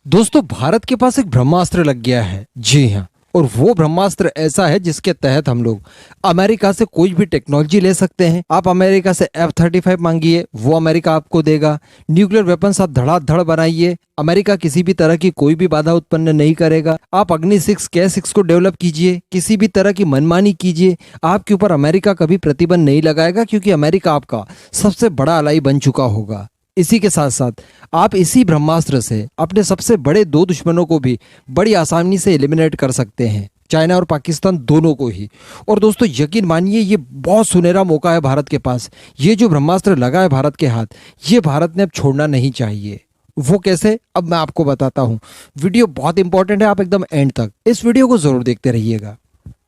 दोस्तों, भारत के पास एक ब्रह्मास्त्र लग गया है। जी हाँ, और वो ब्रह्मास्त्र ऐसा है जिसके तहत हम लोग अमेरिका से कोई भी टेक्नोलॉजी ले सकते हैं। आप अमेरिका से F-35 मांगिए, वो अमेरिका आपको देगा। न्यूक्लियर वेपन्स आप धड़ाधड़ बनाइए, अमेरिका किसी भी तरह की कोई भी बाधा उत्पन्न नहीं करेगा। आप अग्नि 6 K6 को डेवलप कीजिए, किसी भी तरह की मनमानी कीजिए, आपके ऊपर अमेरिका कभी प्रतिबंध नहीं लगाएगा, क्योंकि अमेरिका आपका सबसे बड़ा अलाई बन चुका होगा। इसी के साथ साथ आप इसी ब्रह्मास्त्र से अपने सबसे बड़े दो दुश्मनों को भी बड़ी आसानी से एलिमिनेट कर सकते हैं, चाइना और पाकिस्तान दोनों को ही। और दोस्तों, यकीन मानिए, ये बहुत सुनहरा मौका है भारत के पास। ये जो ब्रह्मास्त्र लगा है भारत के हाथ, ये भारत ने अब छोड़ना नहीं चाहिए। वो कैसे, अब मैं आपको बताता हूँ। वीडियो बहुत इंपॉर्टेंट है, आप एकदम एंड तक इस वीडियो को जरूर देखते रहिएगा।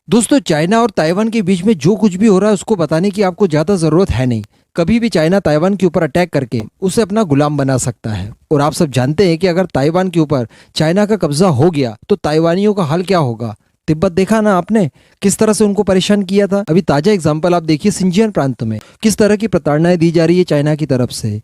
दोस्तों, चाइना और ताइवान के बीच में जो कुछ भी हो रहा है उसको बताने की आपको ज़्यादा ज़रूरत है नहीं। कभी भी चाइना ताइवान के ऊपर अटैक करके उसे अपना गुलाम बना सकता है। और आप सब जानते हैं कि अगर ताइवान के ऊपर चाइना का कब्जा हो गया तो ताइवानियों का हाल क्या होगा। तिब्बत देखा ना आपने, किस तरह से उनको परेशान किया था। अभी ताज़ा एग्जाम्पल आप देखिए, सिंजियान प्रांत में किस तरह की प्रताड़नाएं दी जा रही है चाइना की तरफ से।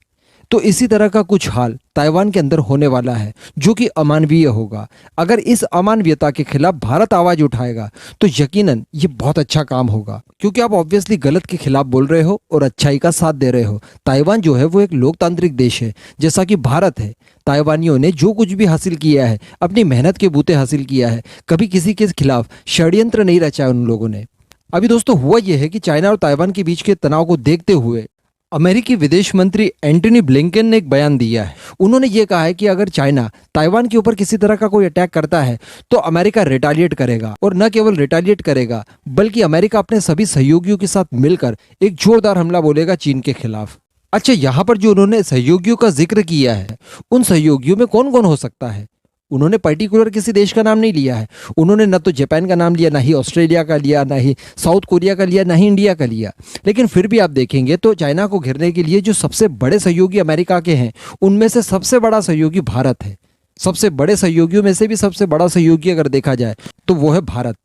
तो इसी तरह का कुछ हाल ताइवान के अंदर होने वाला है, जो कि अमानवीय होगा। अगर इस अमानवीयता के खिलाफ भारत आवाज उठाएगा तो यकीनन ये बहुत अच्छा काम होगा, क्योंकि आप ऑब्वियसली गलत के खिलाफ बोल रहे हो और अच्छाई का साथ दे रहे हो। ताइवान जो है वो एक लोकतांत्रिक देश है, जैसा कि भारत है। ताइवानियों ने जो कुछ भी हासिल किया है अपनी मेहनत के बूते हासिल किया है, कभी किसी के खिलाफ षड्यंत्र नहीं रचा उन लोगों ने। अभी दोस्तों, हुआ यह है कि चाइना और ताइवान के बीच के तनाव को देखते हुए अमेरिकी विदेश मंत्री एंटनी ब्लिंकन ने एक बयान दिया है। उन्होंने ये कहा है कि अगर चाइना ताइवान के ऊपर किसी तरह का कोई अटैक करता है तो अमेरिका रिटालिएट करेगा, और न केवल रिटालिएट करेगा बल्कि अमेरिका अपने सभी सहयोगियों के साथ मिलकर एक जोरदार हमला बोलेगा चीन के खिलाफ। अच्छा, यहाँ पर जो उन्होंने सहयोगियों का जिक्र किया है, उन सहयोगियों में कौन कौन हो सकता है? उन्होंने पर्टिकुलर किसी देश का नाम नहीं लिया है। उन्होंने न तो जापान का नाम लिया, ना ही ऑस्ट्रेलिया का लिया, ना ही साउथ कोरिया का लिया, ना ही इंडिया का लिया। लेकिन फिर भी आप देखेंगे तो चाइना को घेरने के लिए जो सबसे बड़े सहयोगी अमेरिका के हैं, उनमें से सबसे बड़ा सहयोगी भारत है। सबसे बड़े सहयोगियों में से भी सबसे बड़ा सहयोगी अगर देखा जाए तो वो है भारत।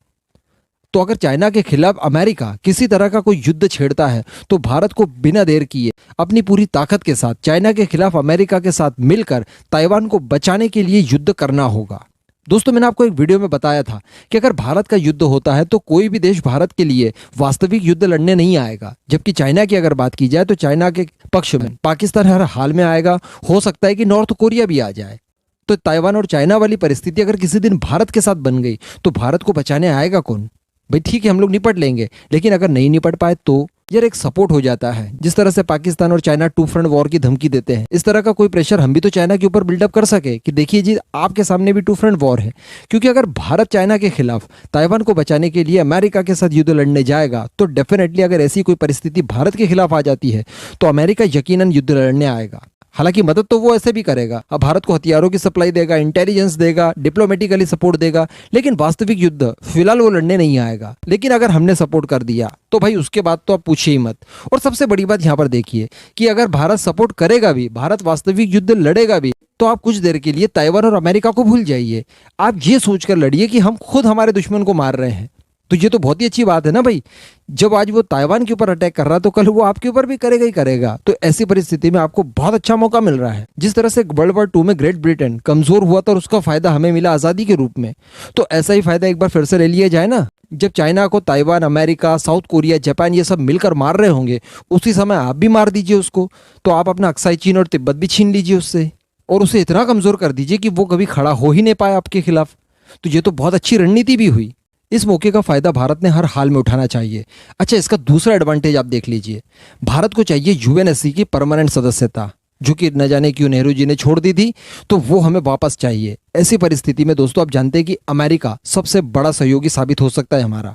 तो अगर चाइना के खिलाफ अमेरिका किसी तरह का कोई युद्ध छेड़ता है तो भारत को बिना देर किए अपनी पूरी ताकत के साथ चाइना के खिलाफ अमेरिका के साथ मिलकर ताइवान को बचाने के लिए युद्ध करना होगा। दोस्तों, मैंने आपको एक वीडियो में बताया था कि अगर भारत का युद्ध होता है तो कोई भी देश भारत के लिए वास्तविक युद्ध लड़ने नहीं आएगा। जबकि चाइना की अगर बात की जाए तो चाइना के पक्ष में पाकिस्तान हर हाल में आएगा, हो सकता है कि नॉर्थ कोरिया भी आ जाए। तो ताइवान और चाइना वाली परिस्थिति अगर किसी दिन भारत के साथ बन गई तो भारत को बचाने आएगा कौन? भाई ठीक है, हम लोग निपट लेंगे, लेकिन अगर नहीं निपट पाए तो यार एक सपोर्ट हो जाता है। जिस तरह से पाकिस्तान और चाइना टू फ्रंट वॉर की धमकी देते हैं, इस तरह का कोई प्रेशर हम भी तो चाइना के ऊपर बिल्डअप कर सके कि देखिए जी, आपके सामने भी टू फ्रंट वॉर है। क्योंकि अगर भारत चाइना के खिलाफ ताइवान को बचाने के लिए अमेरिका के साथ युद्ध लड़ने जाएगा तो डेफिनेटली अगर ऐसी कोई परिस्थिति भारत के खिलाफ आ जाती है तो अमेरिका यकीनन युद्ध लड़ने आएगा। हालांकि मदद तो वो ऐसे भी करेगा, अब भारत को हथियारों की सप्लाई देगा, इंटेलिजेंस देगा, डिप्लोमेटिकली सपोर्ट देगा, लेकिन वास्तविक युद्ध फिलहाल वो लड़ने नहीं आएगा। लेकिन अगर हमने सपोर्ट कर दिया तो भाई उसके बाद तो आप पूछिए ही मत। और सबसे बड़ी बात यहाँ पर देखिए कि अगर भारत सपोर्ट करेगा भी, भारत वास्तविक युद्ध लड़ेगा भी, तो आप कुछ देर के लिए ताइवान और अमेरिका को भूल जाइए। आप ये सोचकर लड़िए कि हम खुद हमारे दुश्मन को मार रहे हैं। तो ये तो बहुत ही अच्छी बात है ना भाई। जब आज वो ताइवान के ऊपर अटैक कर रहा तो कल वो आपके ऊपर भी करेगा ही करेगा। तो ऐसी परिस्थिति में आपको बहुत अच्छा मौका मिल रहा है। जिस तरह से वर्ल्ड वॉर 2 में ग्रेट ब्रिटेन कमजोर हुआ था और उसका फायदा हमें मिला आजादी के रूप में, तो ऐसा ही फायदा एक बार फिर से ले लिया जाए ना। जब चाइना को Taiwan, America, south Korea, Japan ये सब मिलकर मार रहे होंगे, उसी समय आप भी मार दीजिए उसको। तो आप अपना अक्साई चीन और तिब्बत भी छीन लीजिए उससे, और उसे इतना कमजोर कर दीजिए कि वो कभी खड़ा हो ही नहीं पाए आपके खिलाफ। तो ये तो बहुत अच्छी रणनीति भी हुई। इस मौके का फायदा भारत ने हर हाल में उठाना चाहिए। अच्छा, इसका दूसरा एडवांटेज आप देख लीजिए। भारत को चाहिए यूएनएससी की परमानेंट सदस्यता, जो कि न जाने क्यों नेहरू जी ने छोड़ दी थी, तो वो हमें वापस चाहिए। ऐसी परिस्थिति में दोस्तों आप जानते हैं कि अमेरिका सबसे बड़ा सहयोगी साबित हो सकता है हमारा।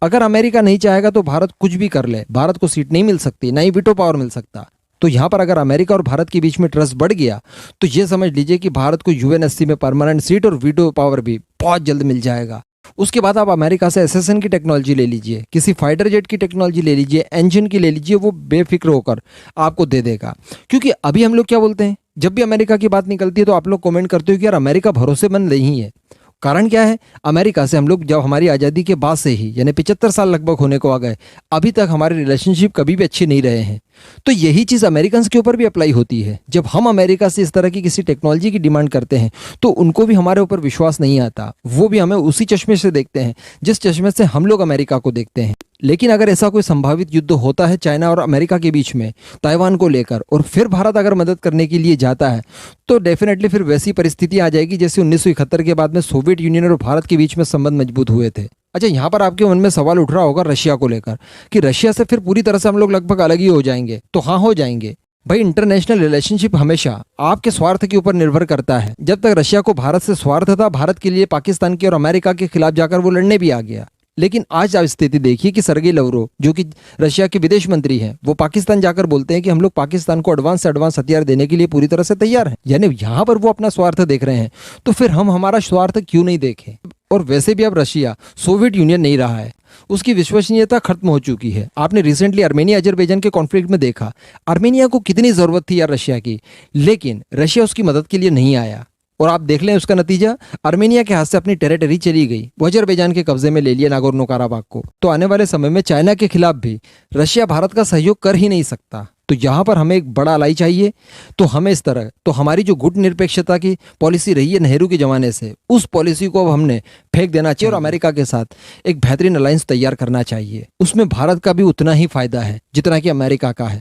अगर अमेरिका नहीं चाहेगा तो भारत कुछ भी कर ले, भारत को सीट नहीं मिल सकती, ना ही वीटो पावर मिल सकता। तो यहाँ पर अगर अमेरिका और भारत के बीच में ट्रस्ट बढ़ गया तो ये समझ लीजिए कि भारत को यूएनएससी में परमानेंट सीट और वीटो पावर भी बहुत जल्द मिल जाएगा। उसके बाद आप अमेरिका से एसएसएन की टेक्नोलॉजी ले लीजिए, किसी फाइटर जेट की टेक्नोलॉजी ले लीजिए, इंजन की ले लीजिए, वो बेफिक्र होकर आपको दे देगा। क्योंकि अभी हम लोग क्या बोलते हैं, जब भी अमेरिका की बात निकलती है तो आप लोग कमेंट करते हो कि यार अमेरिका भरोसेमंद नहीं है। कारण क्या है, अमेरिका से हम लोग जब हमारी आज़ादी के बाद से ही, यानी 75 साल लगभग होने को आ गए, अभी तक हमारे रिलेशनशिप कभी भी अच्छे नहीं रहे हैं। तो यही चीज़ अमेरिकन के ऊपर भी अप्लाई होती है। जब हम अमेरिका से इस तरह की किसी टेक्नोलॉजी की डिमांड करते हैं तो उनको भी हमारे ऊपर विश्वास नहीं आता, वो भी हमें उसी चश्मे से देखते हैं जिस चश्मे से हम लोग अमेरिका को देखते हैं। लेकिन अगर ऐसा कोई संभावित युद्ध होता है चाइना और अमेरिका के बीच में ताइवान को लेकर, और फिर भारत अगर मदद करने के लिए जाता है, तो डेफिनेटली फिर वैसी परिस्थिति आ जाएगी जैसे 1971 के बाद में सोवियत यूनियन और भारत के बीच में संबंध मजबूत हुए थे। अच्छा, यहाँ पर आपके मन में सवाल उठ रहा होगा रशिया को लेकर कि रशिया से फिर पूरी तरह से हम लोग लगभग अलग ही हो जाएंगे। तो हाँ, हो जाएंगे भाई। इंटरनेशनल रिलेशनशिप हमेशा आपके स्वार्थ के ऊपर निर्भर करता है। जब तक रशिया को भारत से स्वार्थ था, भारत के लिए पाकिस्तान के और अमेरिका के खिलाफ जाकर वो लड़ने भी आ गया। लेकिन आज आप स्थिति देखिए कि सर्गेई लाव्रोव जो कि रशिया के विदेश मंत्री हैं, वो पाकिस्तान जाकर बोलते हैं कि हम लोग पाकिस्तान को एडवांस से एडवांस हथियार देने के लिए पूरी तरह से तैयार हैं। यानी यहाँ पर वो अपना स्वार्थ देख रहे हैं, तो फिर हम हमारा स्वार्थ क्यों नहीं देखें। और वैसे भी अब रशिया सोवियत यूनियन नहीं रहा है, उसकी विश्वसनीयता खत्म हो चुकी है। आपने रिसेंटली आर्मेनिया अजरबैजान के कॉन्फ्लिक्ट में देखा, आर्मेनिया को कितनी जरूरत थी यार रशिया की, लेकिन रशिया उसकी मदद के लिए नहीं आया। और आप देख लें उसका नतीजा, आर्मेनिया के हाथ से अपनी टेरिटरी चली गई, वो अजरबैजान के कब्जे में ले लिया नागोर्नो काराबाख को। तो आने वाले समय में चाइना के खिलाफ भी रशिया भारत का सहयोग कर ही नहीं सकता। तो यहाँ पर हमें एक बड़ा अलाई चाहिए। तो हमें इस तरह, तो हमारी जो गुट निरपेक्षता की पॉलिसी रही है नेहरू के जमाने से, उस पॉलिसी को अब हमने फेंक देना चाहिए और अमेरिका के साथ एक बेहतरीन अलायंस तैयार करना चाहिए। उसमें भारत का भी उतना ही फायदा है जितना कि अमेरिका का है।